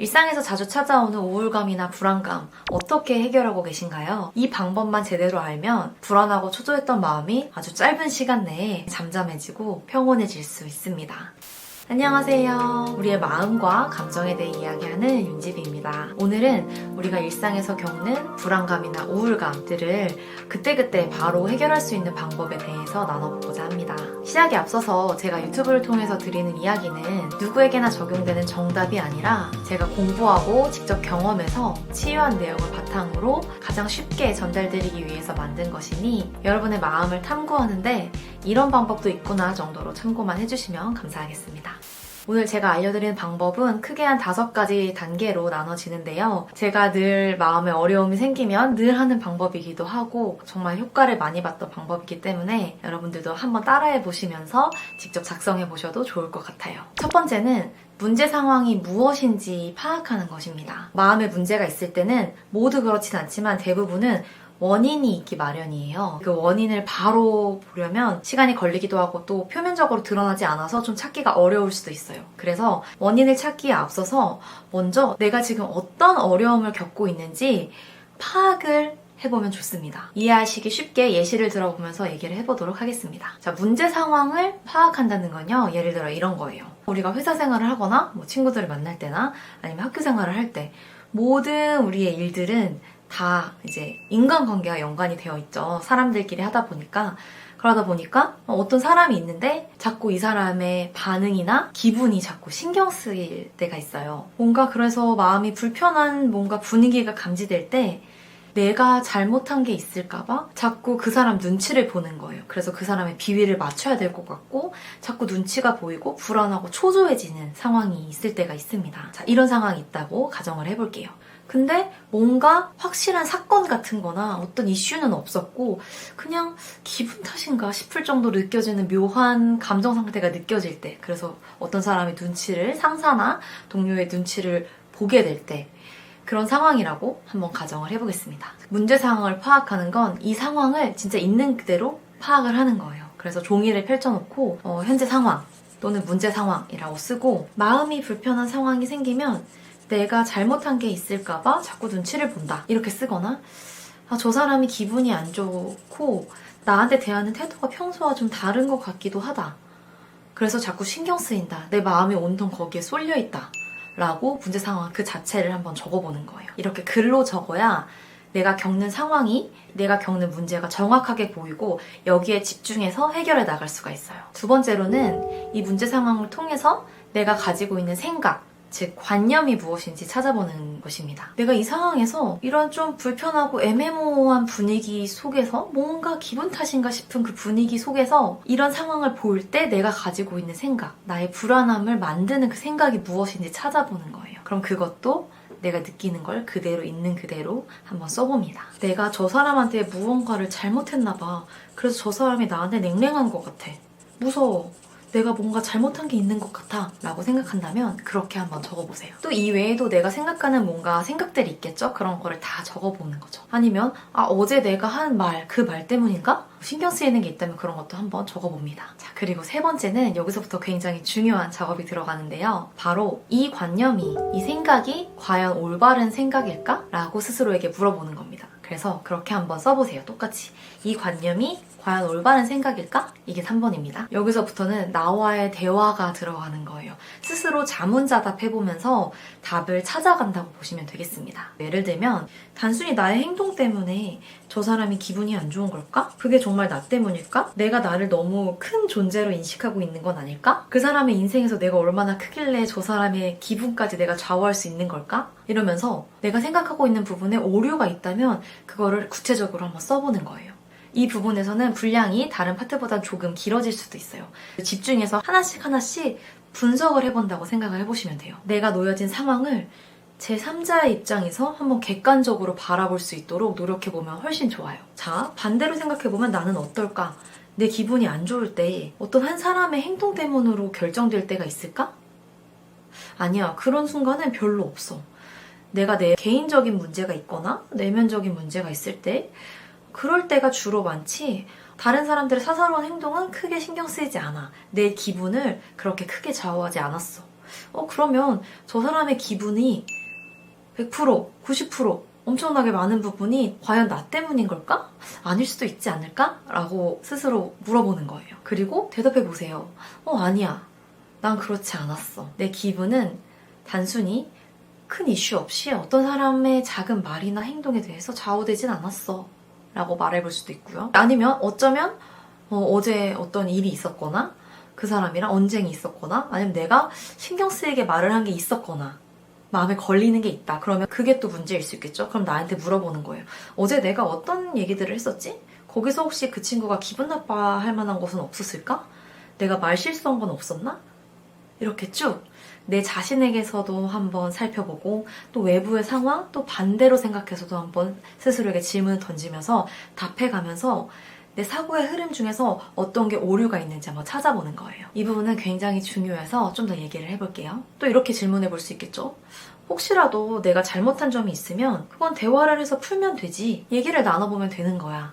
일상에서 자주 찾아오는 우울감이나 불안감 어떻게 해결하고 계신가요? 이 방법만 제대로 알면 불안하고 초조했던 마음이 아주 짧은 시간 내에 잠잠해지고 평온해질 수 있습니다. 안녕하세요. 우리의 마음과 감정에 대해 이야기하는 윤지비입니다. 오늘은 우리가 일상에서 겪는 불안감이나 우울감들을 그때그때 바로 해결할 수 있는 방법에 대해서 나눠보고자 합니다. 시작에 앞서서 제가 유튜브를 통해서 드리는 이야기는 누구에게나 적용되는 정답이 아니라 제가 공부하고 직접 경험해서 치유한 내용을 바탕으로 가장 쉽게 전달드리기 위해서 만든 것이니 여러분의 마음을 탐구하는데 이런 방법도 있구나 정도로 참고만 해주시면 감사하겠습니다. 오늘 제가 알려드리는 방법은 크게 한 5가지 단계로 나눠지는데요. 제가 늘 마음에 어려움이 생기면 늘 하는 방법이기도 하고 정말 효과를 많이 봤던 방법이기 때문에 여러분들도 한번 따라해 보시면서 직접 작성해 보셔도 좋을 것 같아요. 첫 번째는 문제 상황이 무엇인지 파악하는 것입니다. 마음에 문제가 있을 때는 모두 그렇진 않지만 대부분은 원인이 있기 마련이에요. 그 원인을 바로 보려면 시간이 걸리기도 하고 또 표면적으로 드러나지 않아서 좀 찾기가 어려울 수도 있어요. 그래서 원인을 찾기에 앞서서 먼저 내가 지금 어떤 어려움을 겪고 있는지 파악을 해보면 좋습니다. 이해하시기 쉽게 예시를 들어보면서 얘기를 해보도록 하겠습니다. 자, 문제 상황을 파악한다는 건요. 예를 들어 이런 거예요. 우리가 회사 생활을 하거나 뭐 친구들을 만날 때나 아니면 학교 생활을 할 때 모든 우리의 일들은 다 이제 인간관계와 연관이 되어 있죠. 사람들끼리 하다 보니까. 그러다 보니까 어떤 사람이 있는데 자꾸 이 사람의 반응이나 기분이 자꾸 신경 쓰일 때가 있어요. 뭔가 그래서 마음이 불편한 뭔가 분위기가 감지될 때 내가 잘못한 게 있을까봐 자꾸 그 사람 눈치를 보는 거예요. 그래서 그 사람의 비위를 맞춰야 될 것 같고 자꾸 눈치가 보이고 불안하고 초조해지는 상황이 있을 때가 있습니다. 자, 이런 상황이 있다고 가정을 해볼게요. 근데 뭔가 확실한 사건 같은 거나 어떤 이슈는 없었고 그냥 기분 탓인가 싶을 정도로 느껴지는 묘한 감정 상태가 느껴질 때, 그래서 어떤 사람의 눈치를, 상사나 동료의 눈치를 보게 될 때 그런 상황이라고 한번 가정을 해보겠습니다. 문제 상황을 파악하는 건 이 상황을 진짜 있는 그대로 파악을 하는 거예요. 그래서 종이를 펼쳐놓고 현재 상황 또는 문제 상황이라고 쓰고, 마음이 불편한 상황이 생기면 내가 잘못한 게 있을까봐 자꾸 눈치를 본다 이렇게 쓰거나, 저 사람이 기분이 안 좋고 나한테 대하는 태도가 평소와 좀 다른 것 같기도 하다, 그래서 자꾸 신경 쓰인다, 내 마음이 온통 거기에 쏠려 있다 라고 문제 상황 그 자체를 한번 적어보는 거예요. 이렇게 글로 적어야 내가 겪는 상황이, 내가 겪는 문제가 정확하게 보이고 여기에 집중해서 해결해 나갈 수가 있어요. 두 번째로는 이 문제 상황을 통해서 내가 가지고 있는 생각, 즉 관념이 무엇인지 찾아보는 것입니다. 내가 이 상황에서 이런 좀 불편하고 애매모호한 분위기 속에서 뭔가 기분 탓인가 싶은 그 분위기 속에서 이런 상황을 볼 때 내가 가지고 있는 생각, 나의 불안함을 만드는 그 생각이 무엇인지 찾아보는 거예요. 그럼 그것도 내가 느끼는 걸 그대로 있는 그대로 한번 써봅니다. 내가 저 사람한테 무언가를 잘못했나 봐. 그래서 저 사람이 나한테 냉랭한 것 같아. 무서워. 내가 뭔가 잘못한 게 있는 것 같아 라고 생각한다면 그렇게 한번 적어보세요. 또 이 외에도 내가 생각하는 뭔가 생각들이 있겠죠? 그런 거를 다 적어보는 거죠. 아니면 어제 내가 한 말, 그 말 때문인가? 신경 쓰이는 게 있다면 그런 것도 한번 적어봅니다. 자, 그리고 세 번째는 여기서부터 굉장히 중요한 작업이 들어가는데요. 바로 이 관념이, 이 생각이 과연 올바른 생각일까? 라고 스스로에게 물어보는 겁니다. 그래서 그렇게 한번 써보세요. 똑같이. 이 관념이 과연 올바른 생각일까? 이게 3번입니다. 여기서부터는 나와의 대화가 들어가는 거예요. 스스로 자문자답해보면서 답을 찾아간다고 보시면 되겠습니다. 예를 들면 단순히 나의 행동 때문에 저 사람이 기분이 안 좋은 걸까? 그게 정말 나 때문일까? 내가 나를 너무 큰 존재로 인식하고 있는 건 아닐까? 그 사람의 인생에서 내가 얼마나 크길래 저 사람의 기분까지 내가 좌우할 수 있는 걸까? 이러면서 내가 생각하고 있는 부분에 오류가 있다면 그거를 구체적으로 한번 써보는 거예요. 이 부분에서는 분량이 다른 파트보다 조금 길어질 수도 있어요. 집중해서 하나씩 분석을 해본다고 생각을 해보시면 돼요. 내가 놓여진 상황을 제3자의 입장에서 한번 객관적으로 바라볼 수 있도록 노력해보면 훨씬 좋아요. 자, 반대로 생각해보면 나는 어떨까? 내 기분이 안 좋을 때 어떤 한 사람의 행동 때문으로 결정될 때가 있을까? 아니야, 그런 순간은 별로 없어. 내가 내 개인적인 문제가 있거나 내면적인 문제가 있을 때 그럴 때가 주로 많지, 다른 사람들의 사사로운 행동은 크게 신경 쓰이지 않아. 내 기분을 그렇게 크게 좌우하지 않았어. 그러면 저 사람의 기분이 100%, 90% 엄청나게 많은 부분이 과연 나 때문인 걸까? 아닐 수도 있지 않을까? 라고 스스로 물어보는 거예요. 그리고 대답해 보세요. 아니야. 난 그렇지 않았어. 내 기분은 단순히 큰 이슈 없이 어떤 사람의 작은 말이나 행동에 대해서 좌우되진 않았어. 라고 말해볼 수도 있고요. 아니면 어쩌면 어제 어떤 일이 있었거나 그 사람이랑 언쟁이 있었거나 아니면 내가 신경 쓰이게 말을 한 게 있었거나 마음에 걸리는 게 있다. 그러면 그게 또 문제일 수 있겠죠? 그럼 나한테 물어보는 거예요. 어제 내가 어떤 얘기들을 했었지? 거기서 혹시 그 친구가 기분 나빠할 만한 것은 없었을까? 내가 말 실수한 건 없었나? 이렇게 쭉 내 자신에게서도 한번 살펴보고 또 외부의 상황, 또 반대로 생각해서도 한번 스스로에게 질문을 던지면서 답해가면서 내 사고의 흐름 중에서 어떤 게 오류가 있는지 한번 찾아보는 거예요. 이 부분은 굉장히 중요해서 좀 더 얘기를 해볼게요. 또 이렇게 질문해 볼 수 있겠죠? 혹시라도 내가 잘못한 점이 있으면 그건 대화를 해서 풀면 되지. 얘기를 나눠보면 되는 거야.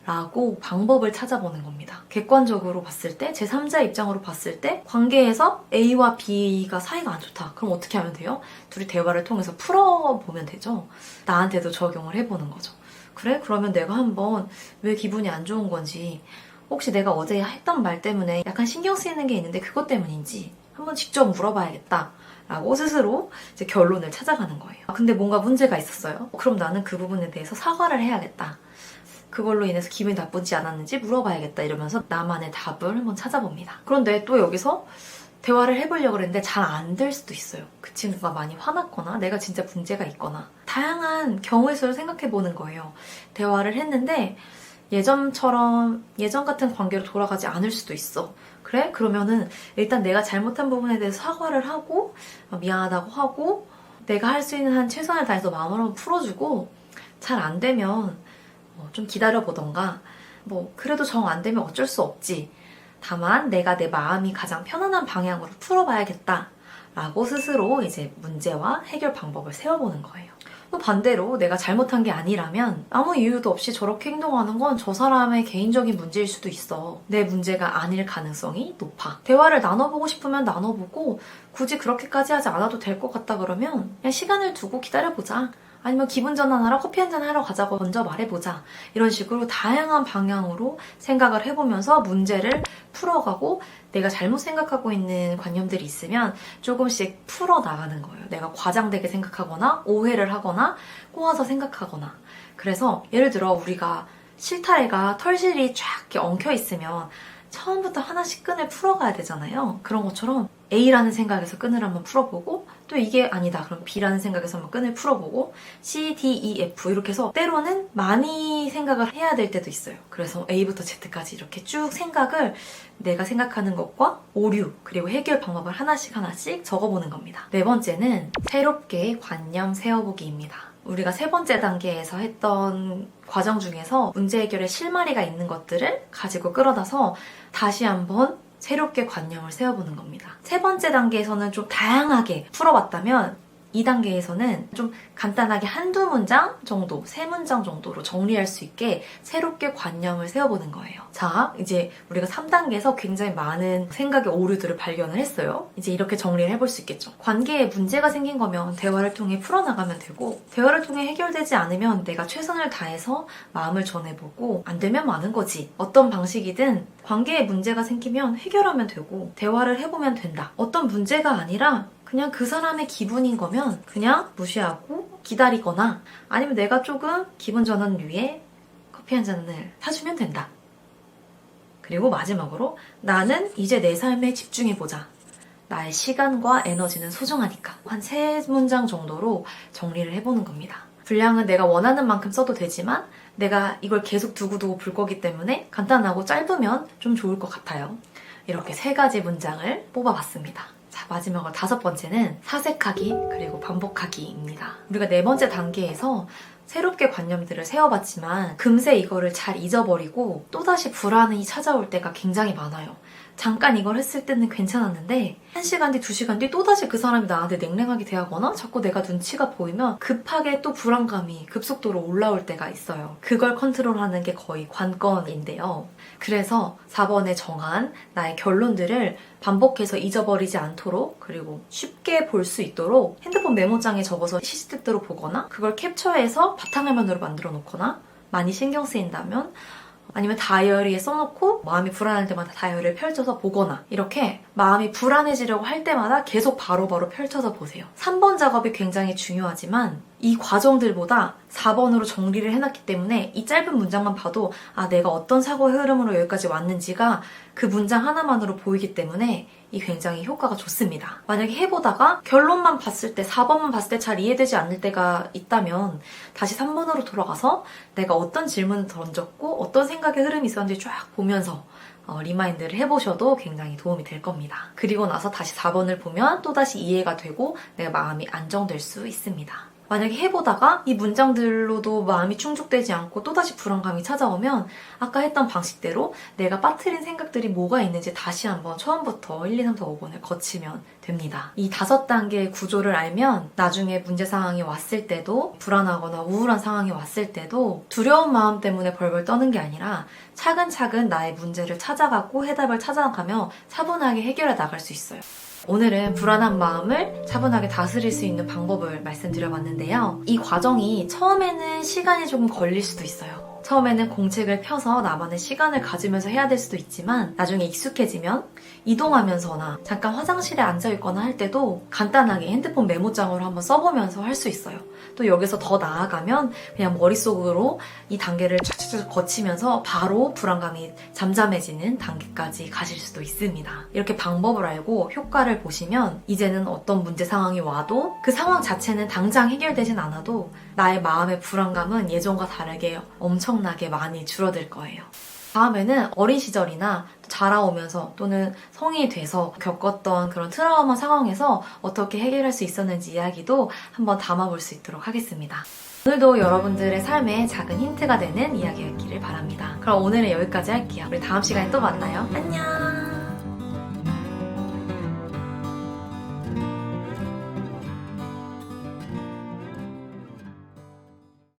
라고 방법을 찾아보는 겁니다. 객관적으로 봤을 때, 제3자 입장으로 봤을 때 관계에서 A와 B가 사이가 안 좋다. 그럼 어떻게 하면 돼요? 둘이 대화를 통해서 풀어보면 되죠. 나한테도 적용을 해보는 거죠. 그래? 그러면 내가 한번 왜 기분이 안 좋은 건지, 혹시 내가 어제 했던 말 때문에 약간 신경 쓰이는 게 있는데 그것 때문인지 한번 직접 물어봐야겠다. 라고 스스로 이제 결론을 찾아가는 거예요. 근데 뭔가 문제가 있었어요. 그럼 나는 그 부분에 대해서 사과를 해야겠다. 그걸로 인해서 기분이 나쁘지 않았는지 물어봐야겠다. 이러면서 나만의 답을 한번 찾아봅니다. 그런데 또 여기서 대화를 해보려고 했는데 잘 안 될 수도 있어요. 그 친구가 많이 화났거나 내가 진짜 문제가 있거나 다양한 경우의 수를 생각해보는 거예요. 대화를 했는데 예전처럼 예전 같은 관계로 돌아가지 않을 수도 있어. 그래? 그러면은 일단 내가 잘못한 부분에 대해서 사과를 하고 미안하다고 하고 내가 할 수 있는 한 최선을 다해서 마음을 한번 풀어주고 잘 안 되면 좀 기다려보던가 그래도 정 안 되면 어쩔 수 없지. 다만 내가 내 마음이 가장 편안한 방향으로 풀어봐야겠다 라고 스스로 이제 문제와 해결 방법을 세워보는 거예요. 또 반대로 내가 잘못한 게 아니라면 아무 이유도 없이 저렇게 행동하는 건 저 사람의 개인적인 문제일 수도 있어. 내 문제가 아닐 가능성이 높아. 대화를 나눠보고 싶으면 나눠보고 굳이 그렇게까지 하지 않아도 될 것 같다 그러면 그냥 시간을 두고 기다려보자. 아니면 기분 전환하러 커피 한잔 하러 가자고 먼저 말해보자. 이런 식으로 다양한 방향으로 생각을 해보면서 문제를 풀어가고 내가 잘못 생각하고 있는 관념들이 있으면 조금씩 풀어나가는 거예요. 내가 과장되게 생각하거나 오해를 하거나 꼬아서 생각하거나. 그래서 예를 들어 우리가 실타래가 털실이 쫙 이렇게 엉켜있으면 처음부터 하나씩 끈을 풀어가야 되잖아요. 그런 것처럼 A라는 생각에서 끈을 한번 풀어보고 또 이게 아니다. 그럼 B라는 생각에서 한번 끈을 풀어보고 C, D, E, F 이렇게 해서 때로는 많이 생각을 해야 될 때도 있어요. 그래서 A부터 Z까지 이렇게 쭉 생각을 내가 생각하는 것과 오류 그리고 해결 방법을 하나씩 적어보는 겁니다. 네 번째는 새롭게 관념 세워보기입니다. 우리가 세 번째 단계에서 했던 과정 중에서 문제 해결에 실마리가 있는 것들을 가지고 끌어다서 다시 한번 새롭게 관념을 세워보는 겁니다. 세 번째 단계에서는 좀 다양하게 풀어봤다면 2단계에서는 좀 간단하게 한두 문장 정도, 세 문장 정도로 정리할 수 있게 새롭게 관념을 세워보는 거예요. 자, 이제 우리가 3단계에서 굉장히 많은 생각의 오류들을 발견을 했어요. 이제 이렇게 정리를 해볼 수 있겠죠. 관계에 문제가 생긴 거면 대화를 통해 풀어나가면 되고 대화를 통해 해결되지 않으면 내가 최선을 다해서 마음을 전해보고 안 되면 마는 거지. 어떤 방식이든 관계에 문제가 생기면 해결하면 되고 대화를 해보면 된다. 어떤 문제가 아니라 그냥 그 사람의 기분인 거면 그냥 무시하고 기다리거나 아니면 내가 조금 기분 전환을 위해 커피 한 잔을 사주면 된다. 그리고 마지막으로 나는 이제 내 삶에 집중해보자. 나의 시간과 에너지는 소중하니까. 한 3문장 정도로 정리를 해보는 겁니다. 분량은 내가 원하는 만큼 써도 되지만 내가 이걸 계속 두고두고 볼 거기 때문에 간단하고 짧으면 좀 좋을 것 같아요. 이렇게 3가지 문장을 뽑아봤습니다. 자, 마지막으로 5번째는 사색하기 그리고 반복하기입니다. 우리가 4번째 단계에서 새롭게 관념들을 세워봤지만 금세 이거를 잘 잊어버리고 또다시 불안이 찾아올 때가 굉장히 많아요. 잠깐 이걸 했을 때는 괜찮았는데 1시간 뒤, 2시간 뒤 또다시 그 사람이 나한테 냉랭하게 대하거나 자꾸 내가 눈치가 보이면 급하게 또 불안감이 급속도로 올라올 때가 있어요. 그걸 컨트롤하는 게 거의 관건인데요. 그래서 4번에 정한 나의 결론들을 반복해서 잊어버리지 않도록, 그리고 쉽게 볼 수 있도록 핸드폰 메모장에 적어서 시시때때로 보거나, 그걸 캡처해서 바탕화면으로 만들어 놓거나, 많이 신경 쓰인다면 아니면 다이어리에 써놓고 마음이 불안할 때마다 다이어리를 펼쳐서 보거나, 이렇게 마음이 불안해지려고 할 때마다 계속 바로바로 펼쳐서 보세요. 3번 작업이 굉장히 중요하지만 이 과정들보다 4번으로 정리를 해놨기 때문에 이 짧은 문장만 봐도 내가 어떤 사고의 흐름으로 여기까지 왔는지가 그 문장 하나만으로 보이기 때문에 이 굉장히 효과가 좋습니다. 만약에 해보다가 결론만 봤을 때, 4번만 봤을 때 잘 이해되지 않을 때가 있다면 다시 3번으로 돌아가서 내가 어떤 질문을 던졌고 어떤 생각의 흐름이 있었는지 쫙 보면서 리마인드를 해보셔도 굉장히 도움이 될 겁니다. 그리고 나서 다시 4번을 보면 또다시 이해가 되고 내 마음이 안정될 수 있습니다. 만약에 해보다가 이 문장들로도 마음이 충족되지 않고 또다시 불안감이 찾아오면 아까 했던 방식대로 내가 빠뜨린 생각들이 뭐가 있는지 다시 한번 처음부터 1, 2, 3, 4, 5번을 거치면 됩니다. 이 5단계의 구조를 알면 나중에 문제 상황이 왔을 때도, 불안하거나 우울한 상황이 왔을 때도 두려운 마음 때문에 벌벌 떠는 게 아니라 차근차근 나의 문제를 찾아가고 해답을 찾아가며 차분하게 해결해 나갈 수 있어요. 오늘은 불안한 마음을 차분하게 다스릴 수 있는 방법을 말씀드려봤는데요. 이 과정이 처음에는 시간이 조금 걸릴 수도 있어요. 처음에는 공책을 펴서 나만의 시간을 가지면서 해야 될 수도 있지만 나중에 익숙해지면 이동하면서나 잠깐 화장실에 앉아있거나 할 때도 간단하게 핸드폰 메모장으로 한번 써보면서 할 수 있어요. 또 여기서 더 나아가면 그냥 머릿속으로 이 단계를 촥촥촥 거치면서 바로 불안감이 잠잠해지는 단계까지 가실 수도 있습니다. 이렇게 방법을 알고 효과를 보시면 이제는 어떤 문제 상황이 와도 그 상황 자체는 당장 해결되진 않아도 나의 마음의 불안감은 예전과 다르게 엄청나게 많이 줄어들 거예요. 다음에는 어린 시절이나 자라오면서 또는 성인이 돼서 겪었던 그런 트라우마 상황에서 어떻게 해결할 수 있었는지 이야기도 한번 담아볼 수 있도록 하겠습니다. 오늘도 여러분들의 삶에 작은 힌트가 되는 이야기였기를 바랍니다. 그럼 오늘은 여기까지 할게요. 우리 다음 시간에 또 만나요. 안녕!